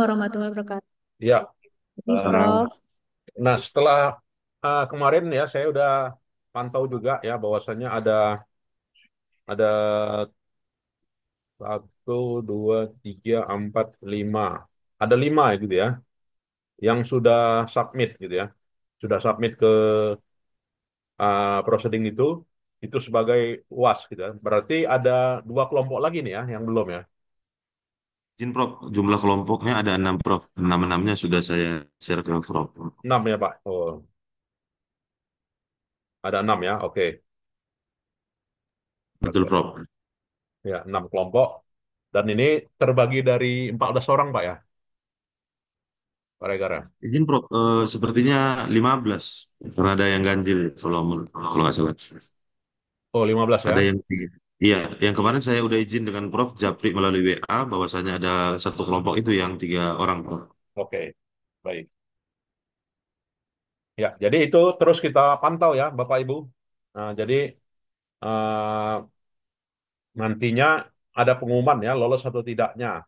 warahmatullahi wabarakatuh. Ya, Ini Prof. nah setelah kemarin ya saya udah pantau juga ya bahwasannya ada satu, dua, tiga, empat, lima, ada lima ya gitu ya yang sudah submit gitu ya, sudah submit ke proceeding itu sebagai UAS gitu ya. Berarti ada dua kelompok lagi nih ya yang belum ya. Izin Prof, jumlah kelompoknya ada 6 Prof. Enam-enamnya sudah saya share ke Prof. Enam ya Pak. Oh, ada enam ya. Oke. Betul Prof. Ya, enam kelompok. Dan ini terbagi dari 14 orang Pak ya, Pak Regar ya. Izin Prof, sepertinya 15. Karena ada yang ganjil kalau nggak salah. Oh, 15 Ada ya. yang tiga. Iya, yang kemarin saya udah izin dengan Prof. Japri melalui WA bahwasanya ada satu kelompok itu yang 3 orang Prof. Oke, baik. Ya, jadi itu terus kita pantau ya, Bapak Ibu. Nah, jadi eh, nantinya ada pengumuman ya, lolos atau tidaknya.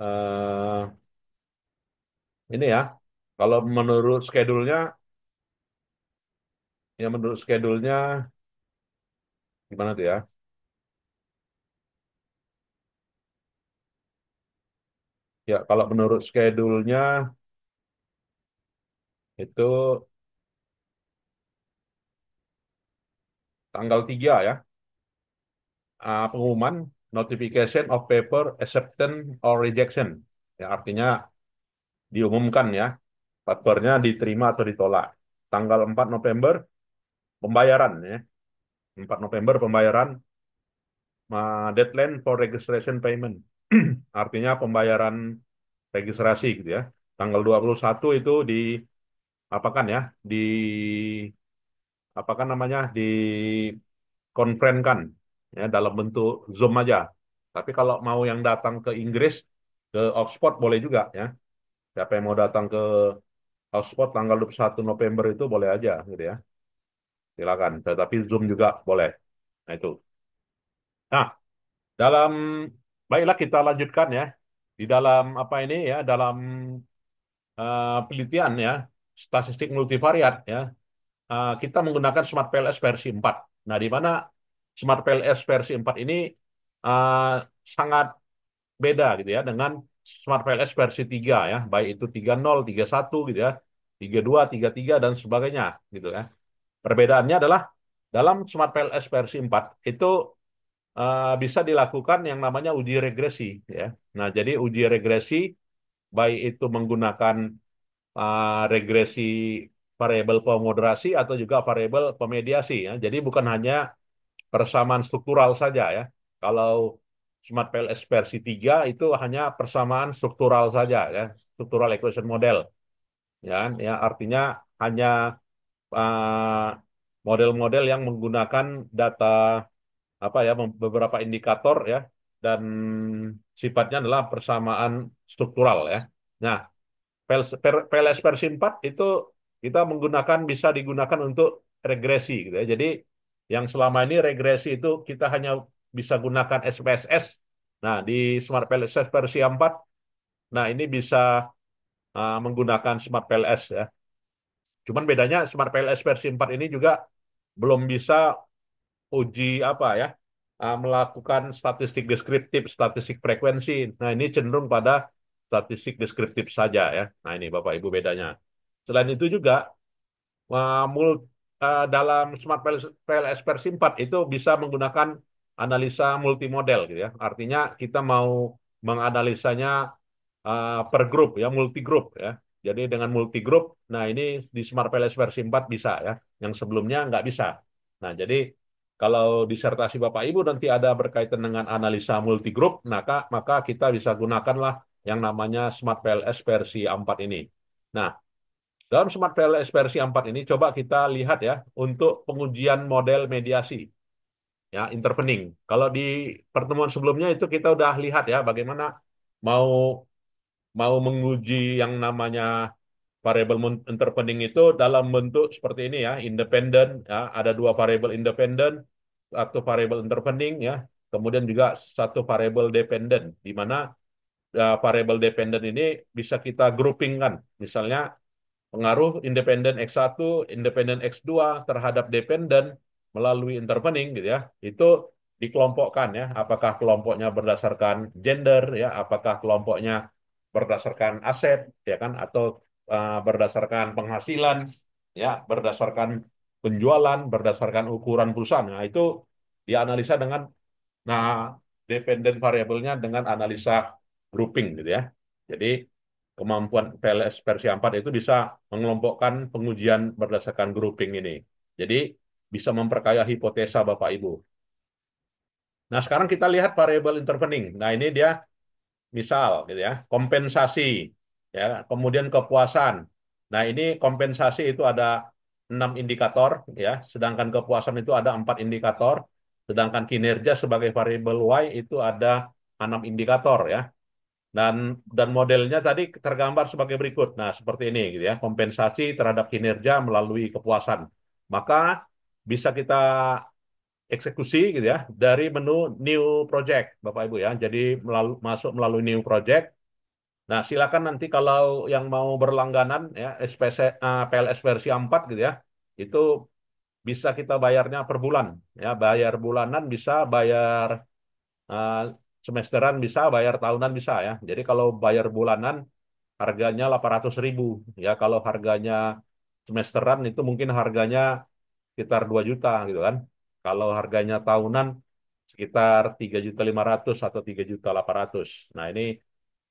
Eh, ini ya, kalau menurut schedule-nya, ya menurut schedule-nya gimana tuh ya? Ya, kalau menurut schedule-nya itu tanggal 3 ya, pengumuman notification of paper acceptance or rejection. Ya, artinya diumumkan ya, papernya diterima atau ditolak. Tanggal 4 November pembayaran ya. 4 November pembayaran, deadline for registration payment. Artinya pembayaran registrasi gitu ya. Tanggal 21 itu di apakan ya, di apakan namanya, di konferenkan ya dalam bentuk Zoom aja. Tapi kalau mau yang datang ke Inggris, ke Oxford boleh juga ya. Siapa yang mau datang ke Oxford tanggal 21 November itu boleh aja gitu ya. Silakan. Tetapi Zoom juga boleh. Nah itu. Nah, dalam baiklah kita lanjutkan ya. Di dalam apa ini ya, dalam penelitian ya, statistik multivariat ya, kita menggunakan Smart PLS versi 4. Nah, di mana Smart PLS versi 4 ini uh, sangat beda gitu ya dengan Smart PLS versi 3 ya, baik itu 3.0, 3.1 gitu ya, 3.2, 3.3 dan sebagainya gitu ya. Perbedaannya adalah dalam Smart PLS versi 4 itu bisa dilakukan yang namanya uji regresi ya. Nah, jadi uji regresi baik itu menggunakan regresi variabel pemoderasi atau juga variabel pemediasi ya. Jadi bukan hanya persamaan struktural saja ya. Kalau Smart PLS versi 3 itu hanya persamaan struktural saja ya, struktural equation model ya, kan? Ya artinya hanya uh, model-model yang menggunakan data apa ya, beberapa indikator ya, dan sifatnya adalah persamaan struktural ya. Nah, PLS versi 4 itu kita menggunakan, bisa digunakan untuk regresi gitu ya. Jadi yang selama ini regresi itu kita hanya bisa gunakan SPSS. Nah, di Smart PLS versi 4, nah ini bisa menggunakan Smart PLS ya. Cuman bedanya Smart PLS versi 4 ini juga belum bisa uji apa ya, melakukan statistik deskriptif, statistik frekuensi. Nah, ini cenderung pada statistik deskriptif saja ya. Nah, ini Bapak Ibu bedanya. Selain itu juga dalam Smart PLS versi 4 itu bisa menggunakan analisa multimodel gitu ya. Artinya kita mau menganalisanya per grup ya, multi grup ya. Jadi dengan multi grup, nah ini di Smart PLS versi 4 bisa ya, yang sebelumnya nggak bisa. Nah, jadi kalau disertasi Bapak Ibu nanti ada berkaitan dengan analisa multi grup, maka kita bisa gunakanlah yang namanya Smart PLS versi 4 ini. Nah, dalam Smart PLS versi 4 ini coba kita lihat ya untuk pengujian model mediasi ya, intervening. Kalau di pertemuan sebelumnya itu kita udah lihat ya bagaimana mau mau menguji yang namanya variabel intervening itu dalam bentuk seperti ini ya, independen ya, ada dua variabel independen, satu variabel intervening ya, kemudian juga satu variabel dependen, di mana variable dependent ini bisa kita groupingkan. Misalnya pengaruh independen X1, independen X2 terhadap dependen melalui intervening gitu ya. Itu dikelompokkan ya. Apakah kelompoknya berdasarkan gender ya, apakah kelompoknya berdasarkan aset ya kan atau berdasarkan penghasilan ya, berdasarkan penjualan, berdasarkan ukuran perusahaan. Nah, itu dianalisa dengan nah dependent variabelnya dengan analisa grouping gitu ya. Jadi kemampuan PLS versi 4 itu bisa mengelompokkan pengujian berdasarkan grouping ini. Jadi bisa memperkaya hipotesa Bapak Ibu. Nah, sekarang kita lihat variabel intervening. Nah, ini dia misal gitu ya, kompensasi ya, kemudian kepuasan. Nah, ini kompensasi itu ada 6 indikator ya, sedangkan kepuasan itu ada 4 indikator, sedangkan kinerja sebagai variabel Y itu ada 6 indikator ya. Dan modelnya tadi tergambar sebagai berikut. Nah, seperti ini gitu ya, kompensasi terhadap kinerja melalui kepuasan. Maka bisa kita eksekusi gitu ya dari menu new project Bapak Ibu ya. Jadi masuk melalui new project. Nah, silakan nanti kalau yang mau berlangganan ya PLS versi 4 gitu ya. Itu bisa kita bayarnya per bulan ya, bayar bulanan bisa, bayar eh, semesteran bisa, bayar tahunan bisa ya. Jadi kalau bayar bulanan harganya 800.000 ya. Kalau harganya semesteran itu mungkin harganya sekitar 2 juta gitu kan. Kalau harganya tahunan sekitar 3.500.000 atau 3.800.000. Nah, ini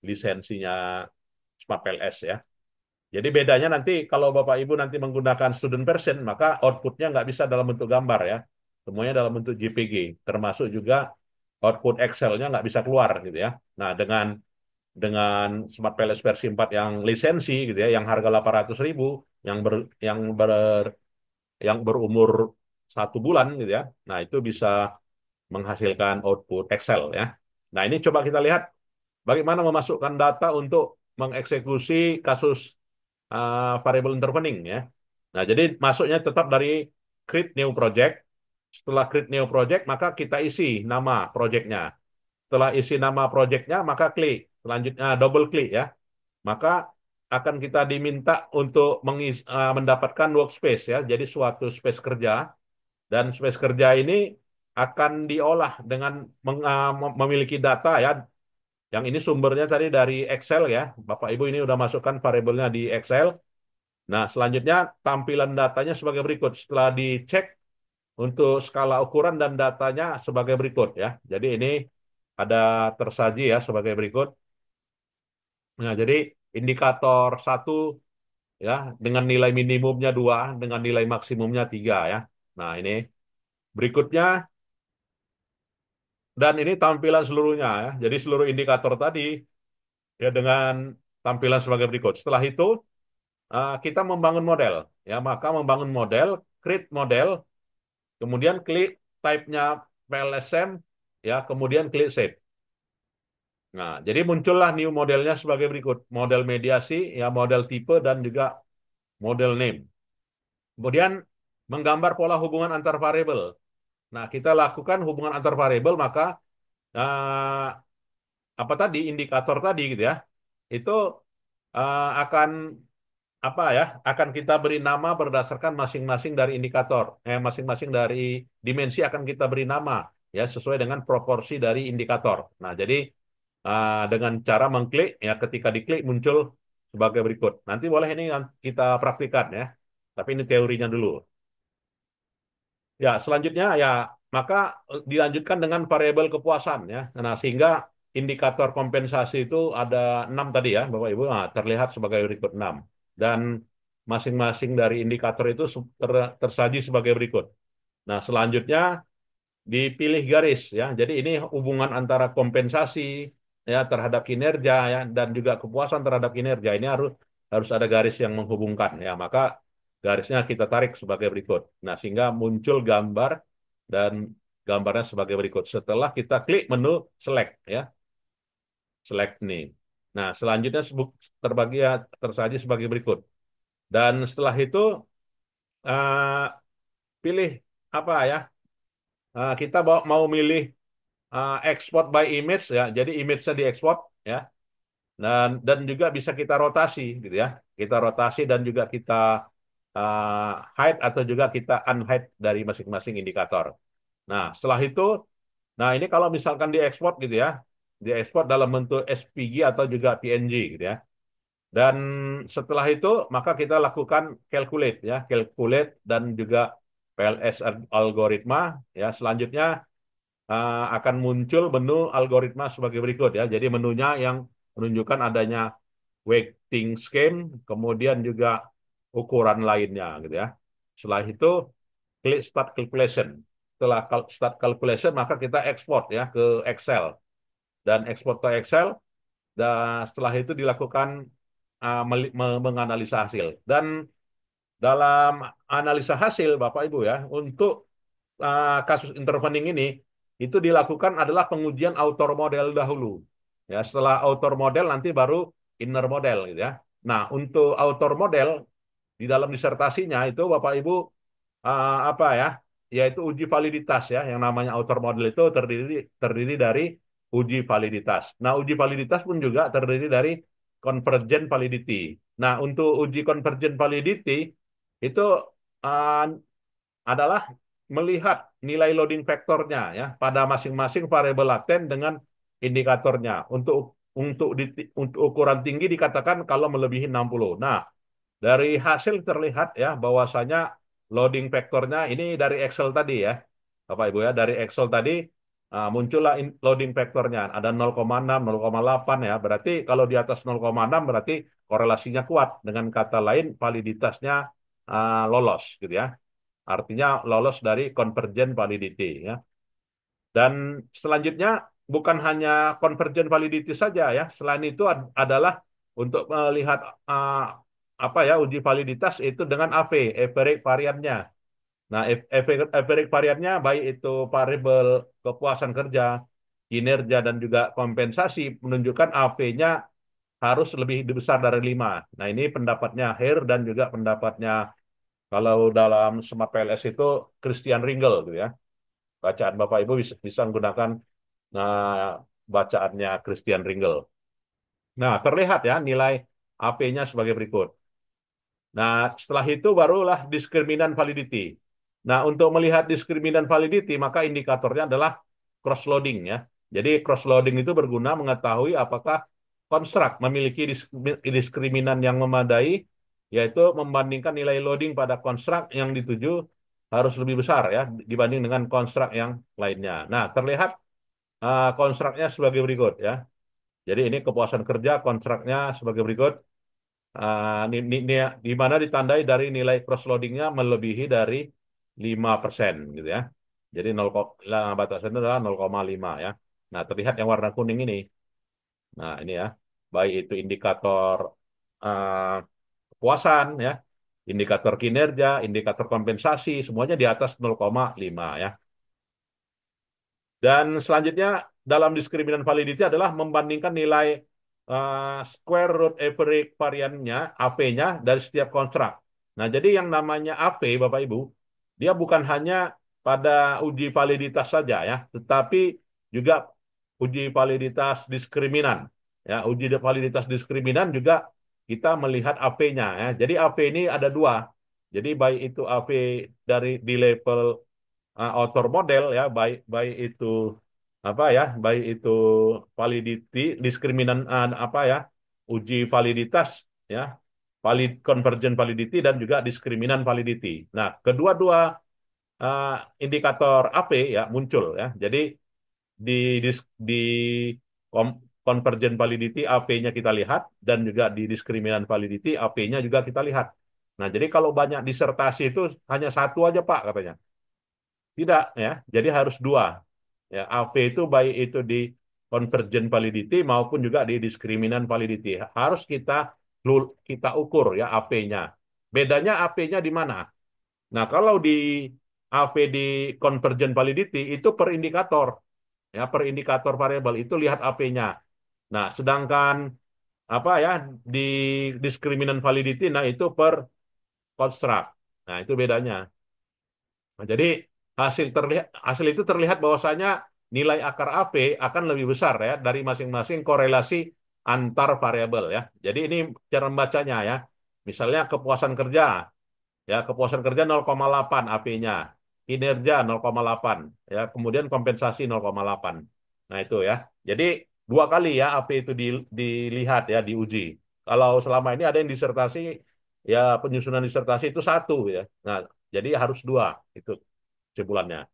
lisensinya Smart PLS ya. Jadi bedanya nanti kalau Bapak Ibu nanti menggunakan student version, maka outputnya nggak bisa dalam bentuk gambar ya. Semuanya dalam bentuk JPG, termasuk juga output Excel-nya nggak bisa keluar gitu ya. Nah, dengan Smart PLS versi 4 yang lisensi gitu ya, yang harga 800.000, yang ber, yang ber, yang berumur 1 bulan gitu ya. Nah, itu bisa menghasilkan output Excel ya. Nah, ini coba kita lihat bagaimana memasukkan data untuk mengeksekusi kasus variable intervening ya. Nah, jadi masuknya tetap dari create new project. Setelah create new project, maka kita isi nama projectnya. Setelah isi nama projectnya, maka klik. Selanjutnya double klik ya. Maka akan kita diminta untuk mendapatkan workspace ya. Jadi suatu space kerja, dan space kerja ini akan diolah dengan memiliki data ya. Yang ini sumbernya tadi dari Excel ya. Bapak Ibu ini udah masukkan variabelnya di Excel. Nah, selanjutnya tampilan datanya sebagai berikut. Setelah dicek untuk skala ukuran dan datanya sebagai berikut ya. Jadi ini ada tersaji ya sebagai berikut. Nah, jadi indikator 1 ya dengan nilai minimumnya 2, dengan nilai maksimumnya 3 ya. Nah, ini berikutnya dan ini tampilan seluruhnya ya. Jadi seluruh indikator tadi ya dengan tampilan sebagai berikut. Setelah itu kita membangun model ya, maka membangun model, create model, kemudian klik type-nya PLSM ya, kemudian klik save. Nah, jadi muncullah new modelnya sebagai berikut. Model mediasi ya, model tipe dan juga model name. Kemudian menggambar pola hubungan antar variabel. Nah, kita lakukan hubungan antar variabel maka eh, apa tadi indikator tadi gitu ya. Itu akan apa ya? Akan kita beri nama berdasarkan masing-masing dari indikator. Masing-masing dari dimensi akan kita beri nama ya sesuai dengan proporsi dari indikator. Nah, jadi dengan cara mengklik ya ketika diklik muncul sebagai berikut. Nanti boleh ini kita praktikkan ya. Tapi ini teorinya dulu. Ya, selanjutnya ya maka dilanjutkan dengan variabel kepuasan ya. Nah, sehingga indikator kompensasi itu ada 6 tadi ya, Bapak Ibu. Nah, terlihat sebagai berikut 6. Dan masing-masing dari indikator itu tersaji sebagai berikut. Nah, selanjutnya dipilih garis ya. Jadi ini hubungan antara kompensasi ya terhadap kinerja ya dan juga kepuasan terhadap kinerja ini harus harus ada garis yang menghubungkan ya. Maka garisnya kita tarik sebagai berikut. Nah, sehingga muncul gambar dan gambarnya sebagai berikut. Setelah kita klik menu select ya, select nih. Nah, selanjutnya terbagi ya tersaji sebagai berikut. Dan setelah itu eh, pilih apa ya? Kita mau milih export by image ya. Jadi image-nya diekspor ya. dan juga bisa kita rotasi gitu ya. Kita rotasi dan juga kita hide atau juga kita unhide dari masing-masing indikator. Nah, setelah itu, nah ini kalau misalkan diekspor gitu ya, diekspor dalam bentuk SPG atau juga PNG gitu ya. Dan setelah itu maka kita lakukan calculate ya, calculate dan juga PLS algoritma ya. Selanjutnya akan muncul menu algoritma sebagai berikut ya. Jadi menunya yang menunjukkan adanya weighting scheme, kemudian juga ukuran lainnya gitu ya. Setelah itu klik start calculation. Setelah start calculation maka kita ekspor ya ke Excel dan ekspor ke Excel dan setelah itu dilakukan menganalisa hasil. Dan dalam analisa hasil Bapak Ibu ya, untuk kasus intervening ini itu dilakukan adalah pengujian outer model dahulu. Ya, setelah outer model nanti baru inner model gitu ya. Nah, untuk outer model di dalam disertasinya itu Bapak Ibu apa ya? Yaitu uji validitas ya. Yang namanya outer model itu terdiri dari uji validitas. Nah, uji validitas pun juga terdiri dari convergent validity. Nah, untuk uji convergent validity itu uh, adalah melihat nilai loading faktornya ya pada masing-masing variabel laten dengan indikatornya. Untuk ukuran tinggi dikatakan kalau melebihi 60. Nah, dari hasil terlihat ya bahwasanya loading faktornya ini dari Excel tadi ya. Bapak Ibu ya, dari Excel tadi muncullah loading faktornya ada 0,6, 0,8 ya. Berarti kalau di atas 0,6 berarti korelasinya kuat. Dengan kata lain validitasnya lolos gitu ya. Artinya lolos dari convergent validity ya. Dan selanjutnya bukan hanya convergent validity saja ya. Selain itu adalah untuk melihat apa ya uji validitas itu dengan AV, average variannya. Nah, average variannya baik itu variabel kepuasan kerja, kinerja dan juga kompensasi menunjukkan AV-nya harus lebih besar dari 5. Nah, ini pendapatnya Hare dan juga pendapatnya kalau dalam Smart PLS itu Christian Ringel gitu ya. Bacaan Bapak Ibu bisa menggunakan bacaannya Christian Ringel. Nah, terlihat ya nilai AP-nya sebagai berikut. Nah, setelah itu barulah diskriminan validity. Nah, untuk melihat diskriminan validity, maka indikatornya adalah cross loading ya. Jadi cross loading itu berguna mengetahui apakah konstruk memiliki diskriminan yang memadai, yaitu membandingkan nilai loading pada konstruk yang dituju harus lebih besar ya dibanding dengan konstruk yang lainnya. Nah, terlihat konstruknya sebagai berikut ya. Jadi ini kepuasan kerja konstruknya sebagai berikut. Di mana ditandai dari nilai cross loadingnya melebihi dari 5% gitu ya. Jadi 0, batasan itu adalah 0,5 ya. Nah, terlihat yang warna kuning ini. Nah, ini ya. Baik itu indikator uh, kepuasan ya, indikator kinerja, indikator kompensasi, semuanya di atas 0,5 ya. Dan selanjutnya dalam diskriminan validity adalah membandingkan nilai square root average variannya, AP-nya dari setiap konstruk. Nah, jadi yang namanya AP, Bapak Ibu, dia bukan hanya pada uji validitas saja ya, tetapi juga uji validitas diskriminan. Ya, uji validitas diskriminan juga kita melihat AP-nya ya. Jadi AP ini ada dua. Jadi baik itu AP dari di level author model ya baik baik itu apa ya baik itu validity diskriminan apa ya uji validitas ya convergent validity dan juga diskriminan validity. Nah, kedua-dua uh, indikator AP ya muncul ya. Jadi di di convergent validity AP-nya kita lihat dan juga di diskriminan validity AP-nya juga kita lihat. Nah, jadi kalau banyak disertasi itu hanya satu aja Pak katanya. Tidak ya, jadi harus dua. Ya, AV itu baik itu di convergent validity maupun juga di diskriminan validity. Harus kita ukur ya AP-nya. Bedanya AP-nya di mana? Nah, kalau di AV di convergent validity itu per indikator. Ya, per indikator variabel itu lihat AP-nya. Nah, sedangkan apa ya di diskriminan validity nah itu per construct. Nah, itu bedanya. Nah, jadi hasil itu terlihat bahwasanya nilai akar AP akan lebih besar ya dari masing-masing korelasi antar variabel ya. Jadi ini cara membacanya ya. Misalnya kepuasan kerja, ya kepuasan kerja 0,8 AP-nya, kinerja 0,8, ya kemudian kompensasi 0,8. Nah itu ya. Jadi dua kali ya AP itu dilihat ya diuji. Kalau selama ini ada yang disertasi ya penyusunan disertasi itu satu ya. Nah jadi harus dua itu kesimpulannya.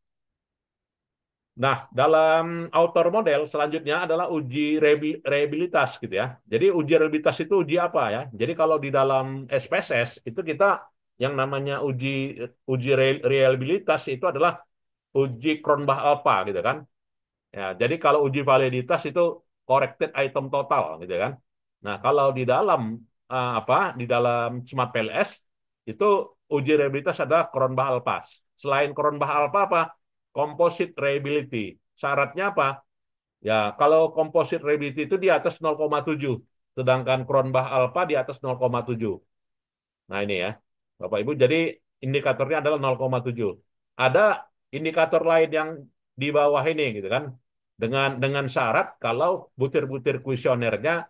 Nah, dalam author model selanjutnya adalah uji reliabilitas gitu ya. Jadi uji reliabilitas itu uji apa ya? Jadi kalau di dalam SPSS itu kita yang namanya uji reliabilitas itu adalah uji Cronbach-Alpha gitu kan. Ya, jadi kalau uji validitas itu corrected item total gitu kan. Nah, kalau di dalam di dalam Smart PLS itu uji reliabilitas adalah Cronbach-Alpha. Selain Cronbach-Alpha apa? Composite reliability. Syaratnya apa? Ya, kalau composite reliability itu di atas 0,7, sedangkan Cronbach-Alpha di atas 0,7. Nah, ini ya. Bapak Ibu, jadi indikatornya adalah 0,7. Ada indikator lain yang di bawah ini gitu kan. Dengan syarat kalau butir-butir kuesionernya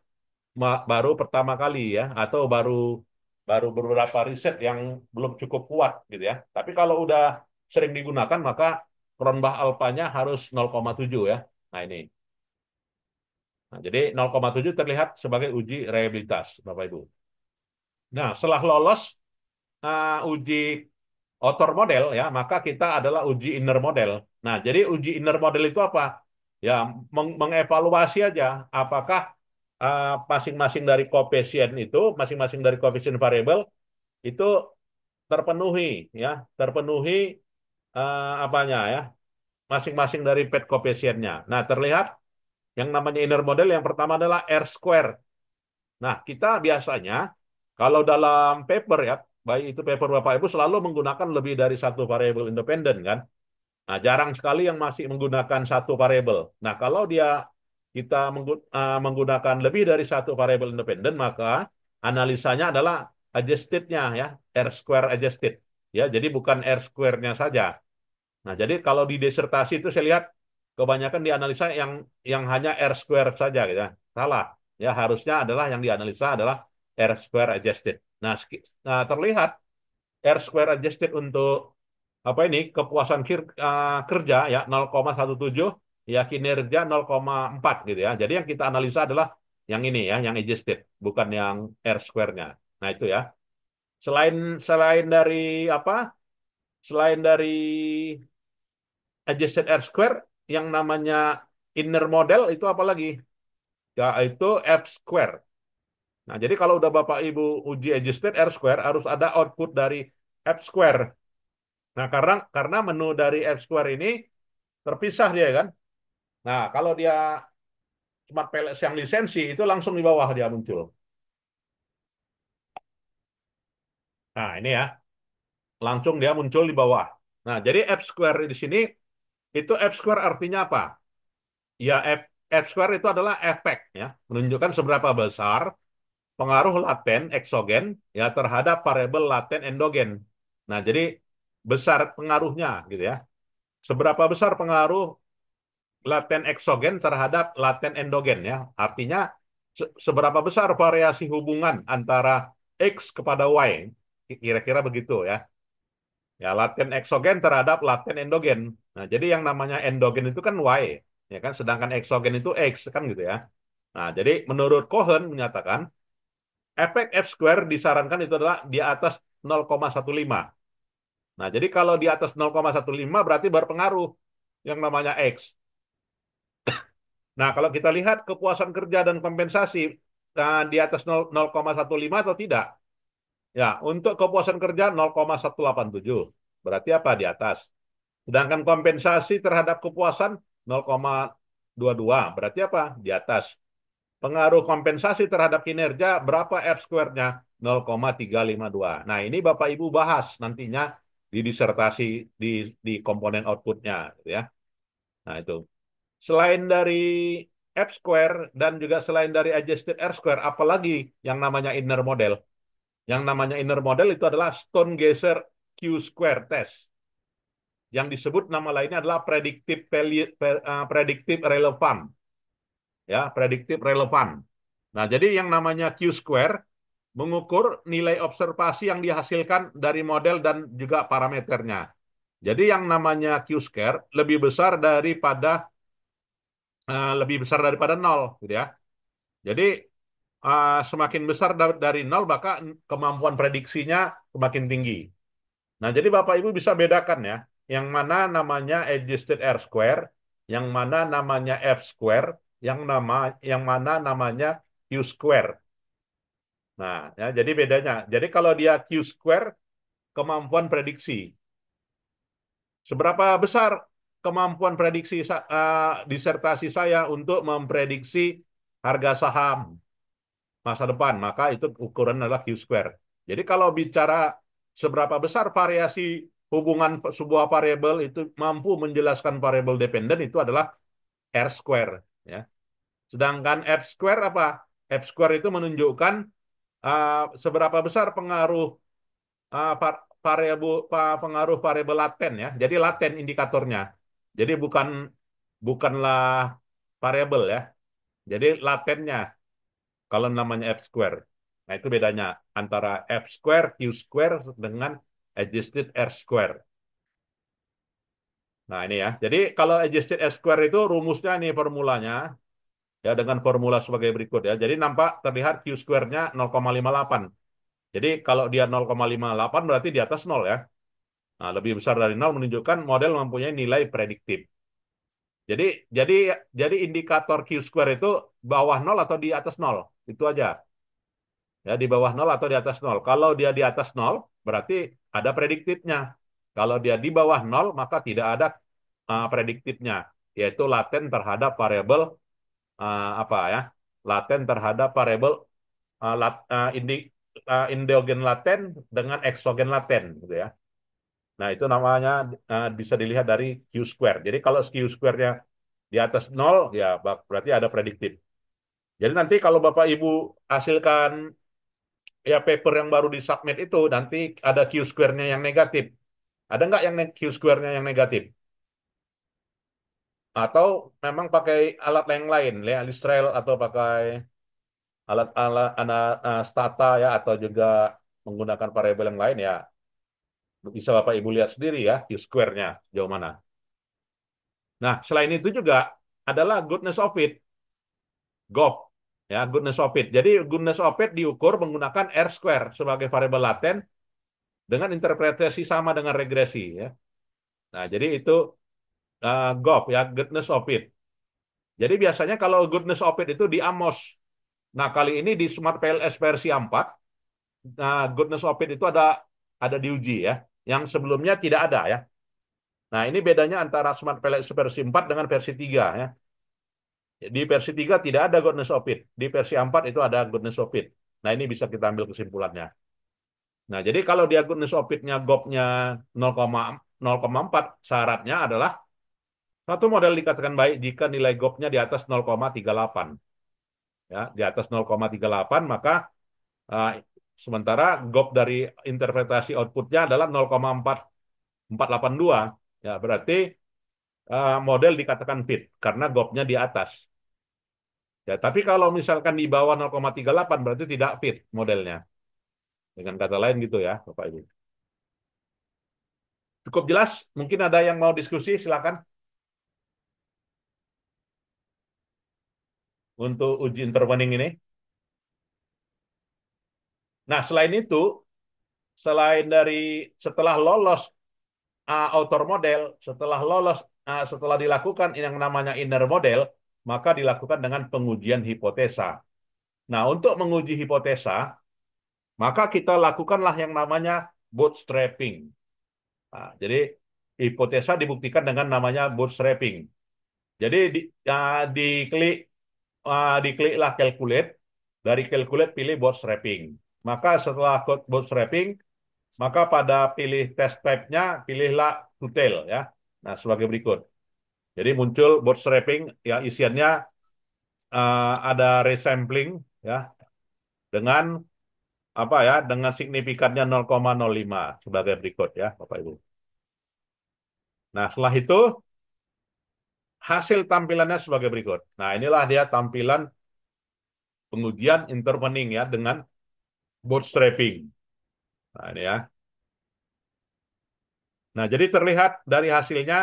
baru pertama kali ya atau baru baru beberapa riset yang belum cukup kuat gitu ya. Tapi kalau udah sering digunakan maka Cronbach alpanya harus 0,7 ya. Nah, ini. Nah, jadi 0,7 terlihat sebagai uji reliabilitas, Bapak Ibu. Nah, setelah lolos uji outer model ya, maka kita adalah uji inner model. Nah, jadi uji inner model itu apa? Ya, mengevaluasi aja apakah masing-masing dari koefisien itu, masing-masing dari koefisien variabel itu terpenuhi ya, terpenuhi apanya ya, masing-masing dari pet koefisiennya. Nah, terlihat yang namanya inner model yang pertama adalah R square. Nah, kita biasanya kalau dalam paper ya, baik itu paper Bapak Ibu selalu menggunakan lebih dari satu variabel independen kan. Nah, jarang sekali yang masih menggunakan satu variabel. Nah, kalau kita menggunakan lebih dari satu variabel independen, maka analisanya adalah adjusted-nya ya, R square adjusted. Ya, jadi bukan R square-nya saja. Nah, jadi kalau di disertasi itu saya lihat kebanyakan dianalisa yang hanya R square saja gitu ya. Salah. Ya, harusnya adalah yang dianalisa adalah R square adjusted. Nah, terlihat R square adjusted untuk apa ini kepuasan kerja ya 0,17 ya kinerja 0,4 gitu ya. Jadi yang kita analisa adalah yang ini ya, yang adjusted, bukan yang R square-nya. Nah, itu ya. Selain selain dari apa? Selain dari adjusted R square yang namanya inner model itu apa lagi? Yaitu F square. Nah, jadi kalau udah Bapak Ibu uji adjusted R square harus ada output dari F square. Nah, karena menu dari F square ini terpisah dia kan. Nah, kalau dia Smart PLS yang lisensi itu langsung di bawah dia muncul. Nah, ini ya, langsung dia muncul di bawah. Nah, jadi F square di sini itu F square artinya apa? Ya, F square itu adalah efek ya, menunjukkan seberapa besar pengaruh laten eksogen ya terhadap variabel laten endogen. Nah, jadi besar pengaruhnya gitu ya. Seberapa besar pengaruh laten eksogen terhadap laten endogen ya. Artinya seberapa besar variasi hubungan antara X kepada Y. Kira-kira begitu ya. Ya, laten eksogen terhadap laten endogen. Nah, jadi yang namanya endogen itu kan Y, ya kan? Sedangkan eksogen itu X kan gitu ya. Nah, jadi menurut Cohen menyatakan efek F square disarankan itu adalah di atas 0,15. Nah, jadi kalau di atas 0,15 berarti berpengaruh yang namanya X. Nah, kalau kita lihat kepuasan kerja dan kompensasi di atas 0,15 atau tidak? Ya, untuk kepuasan kerja 0,187. Berarti apa di atas? Sedangkan kompensasi terhadap kepuasan 0,22. Berarti apa? Di atas. Pengaruh kompensasi terhadap kinerja berapa F square-nya? 0,352. Nah, ini Bapak Ibu bahas nantinya di disertasi di komponen output-nya gitu ya. Nah, itu. Selain dari F square dan juga selain dari adjusted R square, apalagi yang namanya inner model? Yang namanya inner model itu adalah Stone-Geisser Q square test. Yang disebut nama lainnya adalah predictive relevant. Ya, predictive relevant. Nah, jadi yang namanya Q-square mengukur nilai observasi yang dihasilkan dari model dan juga parameternya. Jadi yang namanya Q-square lebih besar daripada nol, gitu ya. Jadi semakin besar dari nol, maka kemampuan prediksinya semakin tinggi. Nah, jadi Bapak Ibu bisa bedakan ya, yang mana namanya adjusted R square, yang mana namanya F square, yang mana namanya Q square. Nah, ya, jadi bedanya. Jadi kalau dia Q square, kemampuan prediksi. Seberapa besar kemampuan prediksi disertasi saya untuk memprediksi harga saham masa depan, maka itu ukuran adalah Q square. Jadi kalau bicara seberapa besar variasi hubungan sebuah variabel itu mampu menjelaskan variabel dependen, itu adalah R square. Ya. Sedangkan F square apa? F square itu menunjukkan seberapa besar pengaruh variabel laten ya. Jadi laten indikatornya. Jadi bukanlah variabel ya. Jadi latennya kalau namanya F square. Nah, itu bedanya antara F square, Q square dengan adjusted R square. Nah, ini ya. Jadi kalau adjusted R square itu rumusnya nih formulanya ya dengan formula sebagai berikut ya. Jadi nampak terlihat Q square-nya 0,58. Jadi kalau dia 0,58 berarti di atas 0 ya. Nah, lebih besar dari 0 menunjukkan model mempunyai nilai prediktif. Jadi jadi jadi indikator Q square itu bawah 0 atau di atas 0. Itu aja. Ya, di bawah 0 atau di atas 0. Kalau dia di atas 0, berarti ada prediktifnya. Kalau dia di bawah 0, maka tidak ada prediktifnya, yaitu laten terhadap variabel apa ya? Laten terhadap variabel uh, lat, uh, indi, endogen laten dengan eksogen laten gitu ya. Nah, itu namanya bisa dilihat dari Q square. Jadi kalau Q square-nya di atas 0, ya berarti ada prediktif. Jadi nanti kalau Bapak Ibu hasilkan ya paper yang baru disubmit itu nanti ada Q square-nya yang negatif. Ada nggak yang Q square-nya yang negatif? Atau memang pakai alat yang lain, ya, Listrel atau pakai alat-alat stata ya atau juga menggunakan variabel yang lain ya bisa Bapak Ibu lihat sendiri ya Q square-nya jauh mana. Nah, selain itu juga adalah goodness of it, GOF. Ya, goodness of it. Jadi goodness of it diukur menggunakan R square sebagai variabel laten dengan interpretasi sama dengan regresi ya. Nah, jadi itu GOF ya, goodness of it. Jadi biasanya kalau goodness of it itu di Amos. Nah, kali ini di Smart PLS versi 4, nah, goodness of it itu ada diuji ya, yang sebelumnya tidak ada ya. Nah, ini bedanya antara Smart PLS versi 4 dengan versi 3 ya. Di versi 3 tidak ada goodness of it. Di versi 4 itu ada goodness of it. Nah, ini bisa kita ambil kesimpulannya. Nah, jadi kalau dia goodness of it-nya GOP-nya 0,4, syaratnya adalah satu model dikatakan baik jika nilai GOP-nya di atas 0,38. Ya, di atas 0,38 maka uh, sementara GOP dari interpretasi output-nya adalah 0,482. Ya, berarti model dikatakan fit karena GOP-nya di atas. Ya, tapi kalau misalkan di bawah 0,38 berarti tidak fit modelnya. Dengan kata lain gitu ya, Bapak Ibu. Cukup jelas? Mungkin ada yang mau diskusi, silakan. Untuk uji intervening ini. Nah, selain itu, selain dari setelah lolos author model, setelah dilakukan yang namanya inner model, maka dilakukan dengan pengujian hipotesa. Nah, untuk menguji hipotesa, maka kita lakukanlah yang namanya bootstrapping. Nah, jadi hipotesa dibuktikan dengan namanya bootstrapping. Jadi diklik dikliklah calculate, dari calculate pilih bootstrapping. Maka setelah bootstrapping, maka pada pilih test type-nya pilihlah detail ya. Nah, sebagai berikut. Jadi muncul bootstrapping yang isiannya ada resampling ya dengan apa ya dengan signifikannya 0,05 sebagai berikut ya Bapak Ibu. Nah, setelah itu hasil tampilannya sebagai berikut. Nah, inilah dia tampilan pengujian intervening ya dengan bootstrapping. Nah, ini ya. Nah, jadi terlihat dari hasilnya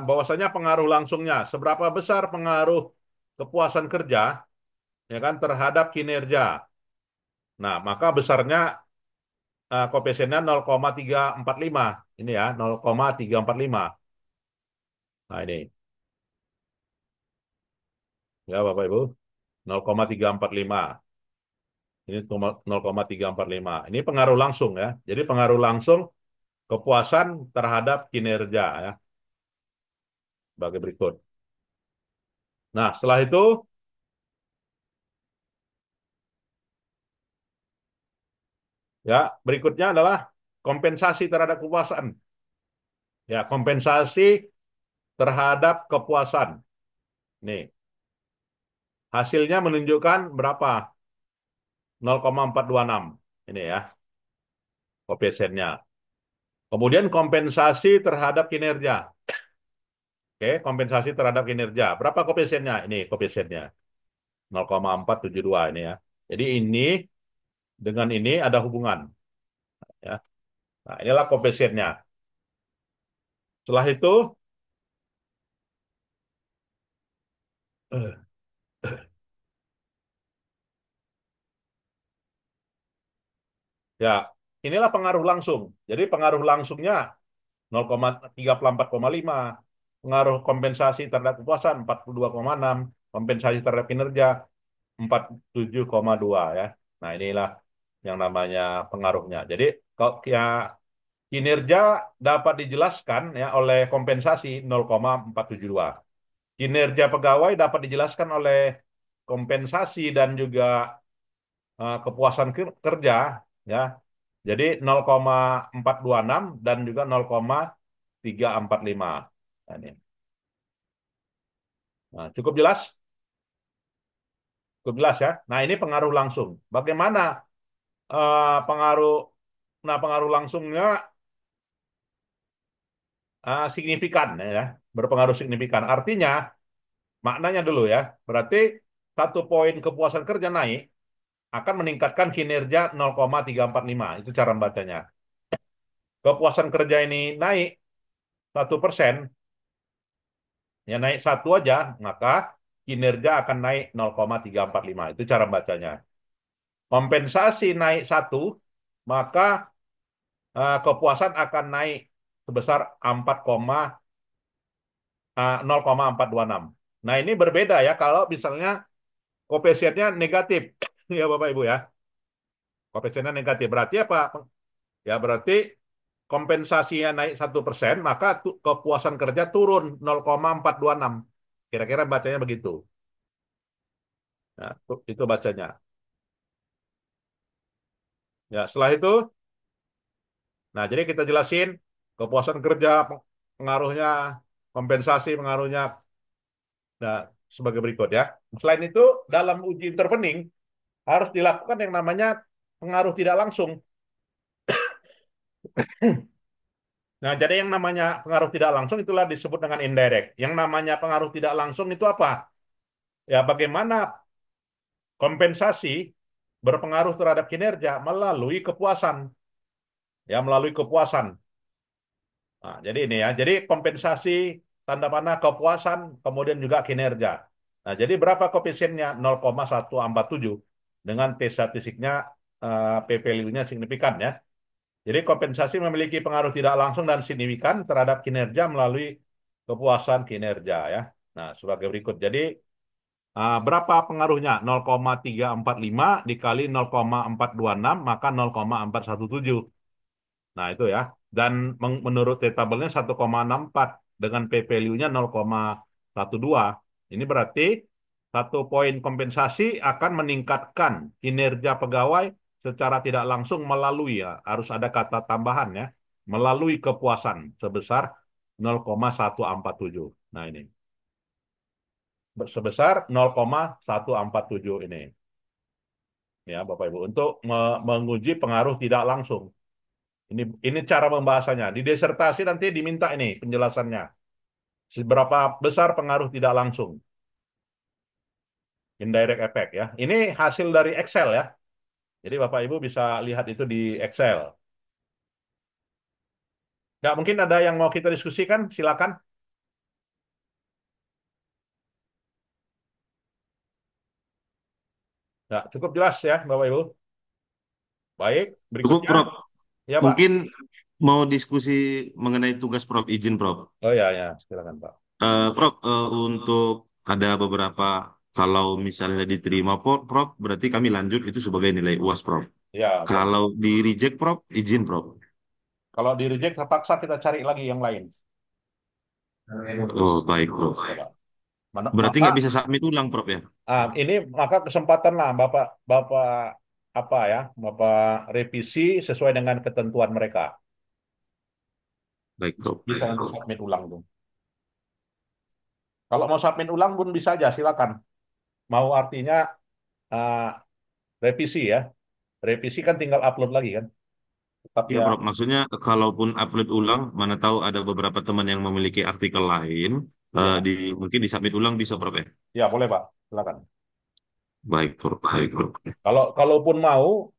bahwasanya pengaruh langsungnya seberapa besar pengaruh kepuasan kerja ya kan terhadap kinerja. Nah, maka besarnya koefisiennya 0,345. Ini ya, 0,345. Nah, ini ya Bapak Ibu, 0,345. Ini 0,345. Ini pengaruh langsung ya. Jadi pengaruh langsung kepuasan terhadap kinerja ya, sebagai berikut. Nah, setelah itu ya berikutnya adalah kompensasi terhadap kepuasan. Ya, kompensasi terhadap kepuasan. Nih, hasilnya menunjukkan berapa? 0,426. Ini ya, koefisiennya. Kemudian kompensasi terhadap kinerja. Oke, kompensasi terhadap kinerja. Berapa koefisiennya? Ini koefisiennya. 0,472 ini ya. Jadi ini dengan ini ada hubungan ya. Nah, inilah koefisiennya. Setelah itu eh, ya, inilah pengaruh langsung. Jadi pengaruh langsungnya 0,345, pengaruh kompensasi terhadap kepuasan 42,6, kompensasi terhadap kinerja 47,2 ya. Nah, inilah yang namanya pengaruhnya. Jadi kalau ya kinerja dapat dijelaskan ya oleh kompensasi 0,472. Kinerja pegawai dapat dijelaskan oleh kompensasi dan juga kepuasan kerja ya. Jadi 0,426 dan juga 0,345. Nah, ini. Nah, cukup jelas? Cukup jelas ya. Nah, ini pengaruh langsung. Bagaimana pengaruh pengaruh langsungnya signifikan ya, berpengaruh signifikan. Artinya maknanya dulu ya. Berarti 1 poin kepuasan kerja naik akan meningkatkan kinerja 0,345. Itu cara membacanya. Kepuasan kerja ini naik 1%, ya naik satu aja, maka kinerja akan naik 0,345. Itu cara bacanya. Kompensasi naik satu, maka kepuasan akan naik sebesar 0,426. Nah, ini berbeda ya kalau misalnya koefisiennya negatif. Ya Bapak Ibu ya. Koefisiennya negatif. Berarti apa? Ya berarti kompensasinya naik 1%, maka kepuasan kerja turun 0,426. Kira-kira bacanya begitu. Nah, itu bacanya. Ya, setelah itu, nah jadi kita jelasin kepuasan kerja, pengaruhnya, kompensasi pengaruhnya, nah, sebagai berikut ya. Selain itu, dalam uji intervening harus dilakukan yang namanya pengaruh tidak langsung. Nah, jadi yang namanya pengaruh tidak langsung itulah disebut dengan indirect. Yang namanya pengaruh tidak langsung itu apa? Ya, bagaimana kompensasi berpengaruh terhadap kinerja melalui kepuasan. Ya, melalui kepuasan. Nah, jadi ini ya. Jadi kompensasi tanda panah kepuasan kemudian juga kinerja. Nah, jadi berapa koefisiennya? 0,147 dengan T statistiknya P value-nya signifikan ya. Jadi kompensasi memiliki pengaruh tidak langsung dan signifikan terhadap kinerja melalui kepuasan kinerja ya. Nah, sebagai berikut. Jadi berapa pengaruhnya? 0,345 dikali 0,426 maka 0,417. Nah, itu ya. Dan menurut tabelnya 1,64 dengan P value-nya 0,12. Ini berarti 1 poin kompensasi akan meningkatkan kinerja pegawai secara tidak langsung melalui ya, harus ada kata tambahan ya, melalui kepuasan sebesar 0,147. Nah, ini sebesar 0,147 ini. Ya, Bapak Ibu, untuk menguji pengaruh tidak langsung. Ini cara membahasanya. Di disertasi nanti diminta ini penjelasannya. Seberapa besar pengaruh tidak langsung. Indirect effect ya. Ini hasil dari Excel ya. Jadi Bapak Ibu bisa lihat itu di Excel. Nggak mungkin ada yang mau kita diskusikan, silakan. Ya, cukup jelas ya Bapak Ibu. Baik, Cukup, berikutnya. Prof. Ya Pak. Mungkin mau diskusi mengenai tugas Prof. Izin, Prof. Oh ya, ya, silakan Pak. Prof, untuk ada beberapa, kalau misalnya diterima, Prof, berarti kami lanjut itu sebagai nilai UAS, Prof. Ya, boleh. Kalau di reject, Prof, izin, Prof. Kalau di reject terpaksa kita cari lagi yang lain. Oh, baik, Prof. Ya, Pak. Berarti Maka nggak bisa submit ulang, Prof, ya? ini maka kesempatan lah Bapak Bapak apa ya, Bapak revisi sesuai dengan ketentuan mereka. Baik, Prof. Bisa Baik, nanti Prof. submit ulang tuh. Kalau mau submit ulang pun bisa aja, silakan. Mau artinya eh, revisi ya. Revisi kan tinggal upload lagi kan. Tetap Iya, ya, Prof. Maksudnya, kalaupun upload ulang, mana tahu ada beberapa teman yang memiliki artikel lain, iya, mungkin disubmit ulang bisa, Prof, ya? ya boleh Pak, silakan. Baik, Prof. Baik, Prof. Kalaupun mau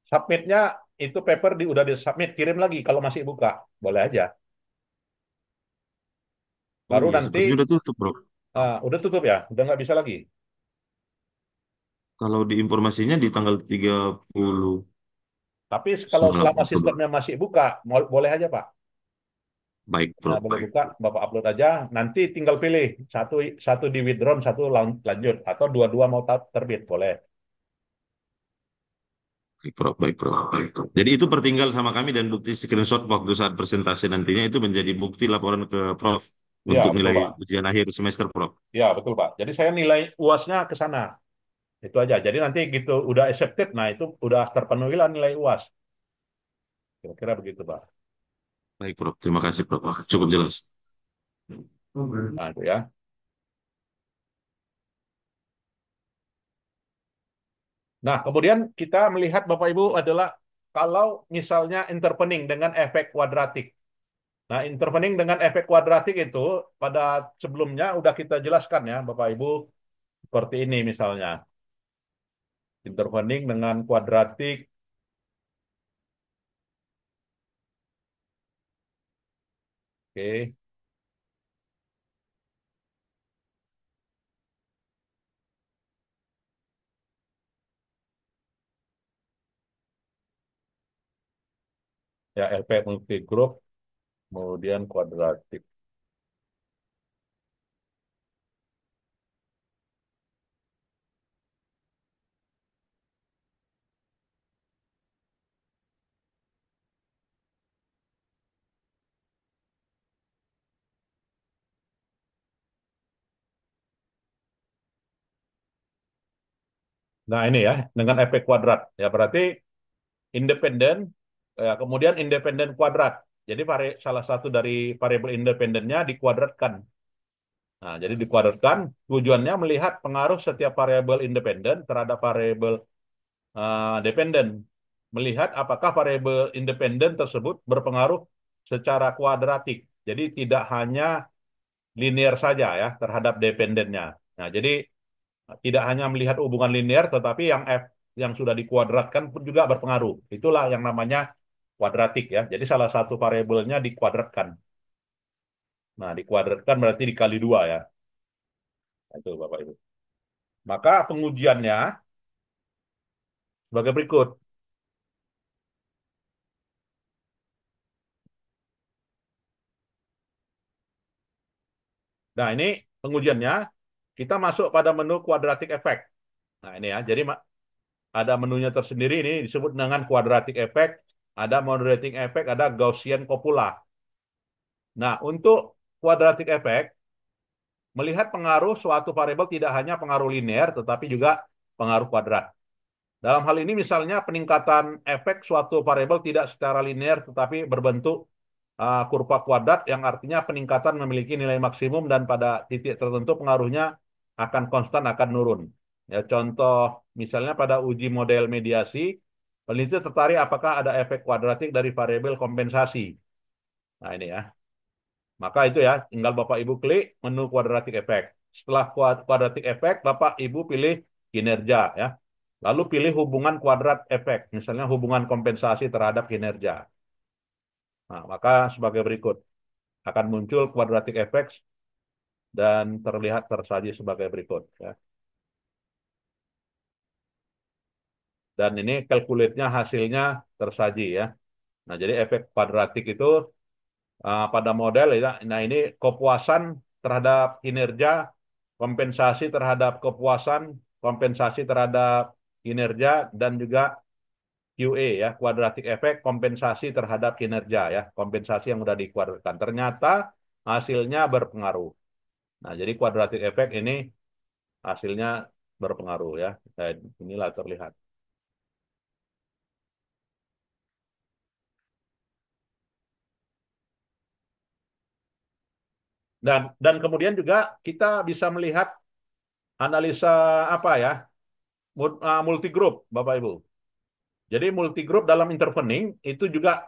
submitnya itu paper udah di submit kirim lagi kalau masih buka, boleh aja. Oh Baru iya, nanti sepertinya udah tutup, Prof. udah tutup ya, udah nggak bisa lagi. Kalau di informasinya di tanggal 30 Tapi kalau surat selama Oktober. sistemnya masih buka, boleh aja Pak. Baik, Nah, Prof. boleh Baik, buka, Prof. Bapak upload aja. Nanti tinggal pilih satu satu di withdrawn, satu lanjut, atau dua-dua mau terbit, boleh. Baik, Prof. Baik, Prof. Baik, Prof. Jadi itu tertinggal sama kami dan bukti screenshot waktu saat presentasi nantinya itu menjadi bukti laporan ke Prof. Ya, Untuk betul nilai Pak. ujian akhir semester, Prof. Ya, betul Pak. Jadi saya nilai UASnya ke sana. Itu aja. Jadi nanti gitu udah accepted, nah itu udah terpenuhi lah nilai UAS. Kira-kira begitu Pak. Baik, Prof. Terima kasih, Prof. Wah, cukup jelas. Nah, itu ya. Nah, kemudian kita melihat Bapak Ibu adalah kalau misalnya interpening dengan efek kuadratik. Nah, intervening dengan efek kuadratik itu pada sebelumnya udah kita jelaskan ya, Bapak Ibu, seperti ini misalnya. Intervening dengan kuadratik, oke, ya LP multigroup, kemudian kuadratik. Nah, ini ya, dengan efek kuadrat. Ya, berarti independen, ya, kemudian independen kuadrat. Jadi salah satu dari variabel independennya dikuadratkan. Nah, jadi dikuadratkan, tujuannya melihat pengaruh setiap variabel independen terhadap variabel dependen, melihat apakah variabel independen tersebut berpengaruh secara kuadratik. Jadi tidak hanya linear saja ya terhadap dependennya. Nah, jadi tidak hanya melihat hubungan linear, tetapi yang yang sudah dikuadratkan pun juga berpengaruh. Itulah yang namanya kuadratik ya. Jadi salah satu variabelnya dikuadratkan. Nah, dikuadratkan berarti dikali dua ya. Nah, itu Bapak Ibu. Maka pengujiannya sebagai berikut. Nah, ini pengujiannya kita masuk pada menu quadratic effect. Nah, ini ya. Jadi ada menunya tersendiri ini disebut dengan quadratic effect, ada moderating effect, ada Gaussian copula. Nah, untuk quadratic effect melihat pengaruh suatu variabel tidak hanya pengaruh linear tetapi juga pengaruh kuadrat. Dalam hal ini misalnya peningkatan efek suatu variabel tidak secara linear tetapi berbentuk kurva kuadrat yang artinya peningkatan memiliki nilai maksimum dan pada titik tertentu pengaruhnya akan konstan akan nurun. Ya, contoh misalnya pada uji model mediasi, peneliti tertarik apakah ada efek kuadratik dari variabel kompensasi. Nah ini ya. Maka itu ya, tinggal Bapak Ibu klik menu quadratic effect. setelah kuadratik efek, Bapak Ibu pilih kinerja ya. Lalu pilih hubungan kuadrat efek, misalnya hubungan kompensasi terhadap kinerja. Nah, maka sebagai berikut akan muncul kuadratik efek dan terlihat tersaji sebagai berikut ya. Dan ini kalkulitnya hasilnya tersaji ya. Nah, jadi efek kuadratik itu pada model ya. Nah, ini kepuasan terhadap kinerja, kompensasi terhadap kepuasan, kompensasi terhadap kinerja, dan juga QE ya, kuadratik efek kompensasi terhadap kinerja ya, kompensasi yang sudah dikuadratkan. Ternyata hasilnya berpengaruh. Nah, jadi kuadratik efek ini hasilnya berpengaruh ya. Dan inilah terlihat. Dan kemudian juga kita bisa melihat analisa apa ya, multi group, Bapak Ibu. Jadi multi group dalam intervening itu juga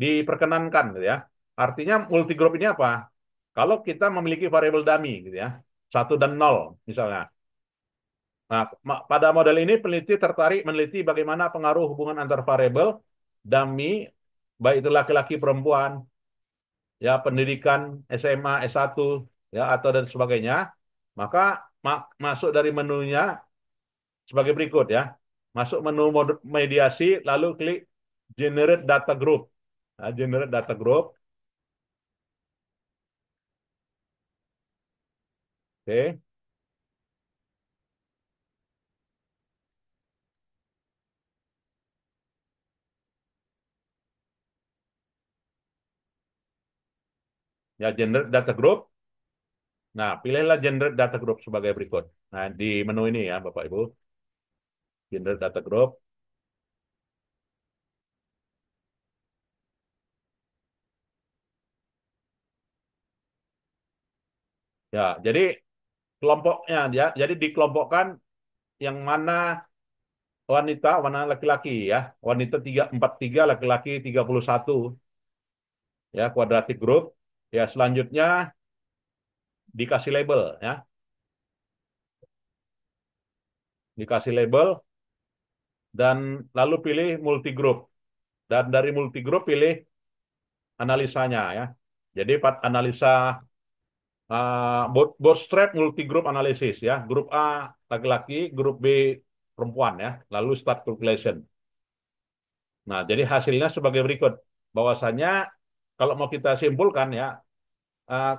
diperkenankan gitu ya. Artinya multi group ini apa? Kalau kita memiliki variabel dummy gitu ya, 1 dan 0 misalnya. Nah, pada model ini peneliti tertarik meneliti bagaimana pengaruh hubungan antar variabel dummy, baik itu laki-laki perempuan, ya pendidikan SMA, S1, ya atau dan sebagainya. Maka masuk dari menunya sebagai berikut ya. Masuk menu mediasi, lalu klik generate data group. Nah, generate data group. Oke. Ya, generate data group. Nah, pilihlah generate data group sebagai berikut. Nah, di menu ini ya, Bapak Ibu. Generate data group. Ya, jadi kelompoknya ya. Jadi dikelompokkan yang mana wanita, mana laki-laki ya. Wanita 43, laki-laki 31 ya, kuadratik group. Ya, selanjutnya dikasih label ya. Dikasih label dan lalu pilih multi group. Dan dari multi group pilih analisanya ya. Jadi analisa bootstrap multi group analisis ya. Grup A laki-laki, grup B perempuan ya. Lalu start calculation. Nah, jadi hasilnya sebagai berikut. Bahwasanya kalau mau kita simpulkan ya, uh,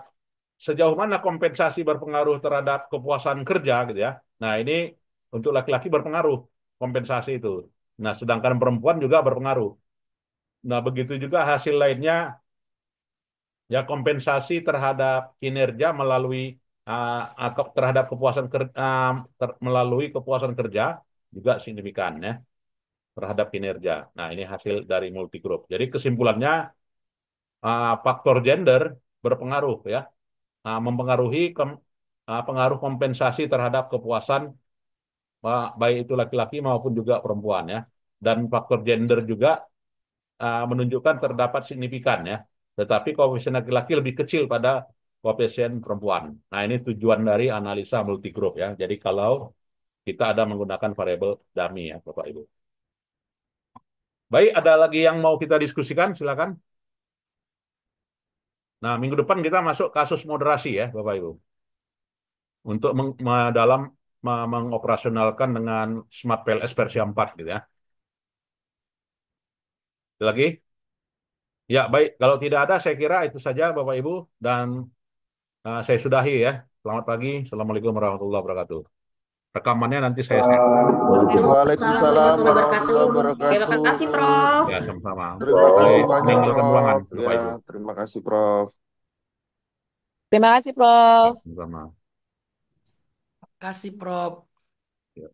sejauh mana kompensasi berpengaruh terhadap kepuasan kerja gitu ya. Nah, ini untuk laki-laki berpengaruh kompensasi itu. Nah, sedangkan perempuan juga berpengaruh. Nah, begitu juga hasil lainnya ya, kompensasi terhadap kinerja melalui terhadap kepuasan kerja, melalui kepuasan kerja juga signifikan ya terhadap kinerja. Nah, ini hasil dari multi group. Jadi kesimpulannya faktor gender berpengaruh ya, mempengaruhi pengaruh kompensasi terhadap kepuasan baik itu laki-laki maupun juga perempuan ya. Dan faktor gender juga menunjukkan terdapat signifikan ya. Tetapi koefisien laki-laki lebih kecil pada koefisien perempuan. Nah, ini tujuan dari analisa multigroup ya. Jadi kalau kita ada menggunakan variabel dummy ya, Bapak Ibu. Baik, ada lagi yang mau kita diskusikan? Silakan. Nah, minggu depan kita masuk kasus moderasi ya, Bapak Ibu. Untuk dalam mengoperasionalkan dengan Smart PLS versi 4 gitu ya. Ada lagi? Ya, baik. Kalau tidak ada, saya kira itu saja Bapak Ibu. Dan saya sudahi ya. Selamat pagi. Assalamualaikum warahmatullahi wabarakatuh. Rekamannya nanti saya share. Waalaikumsalam Waalaikumsalam warahmatullahi wabarakatuh. warahmatullahi Terima wabarakatuh. kasih, Prof. Ya, sama-sama. Terima Boleh kasih banyak, meninggalkan ruangan, Prof. Bapak Ya, Ibu. terima kasih, Prof. Terima kasih, Ya, Prof. sama-sama. Kasih Prof. Ya.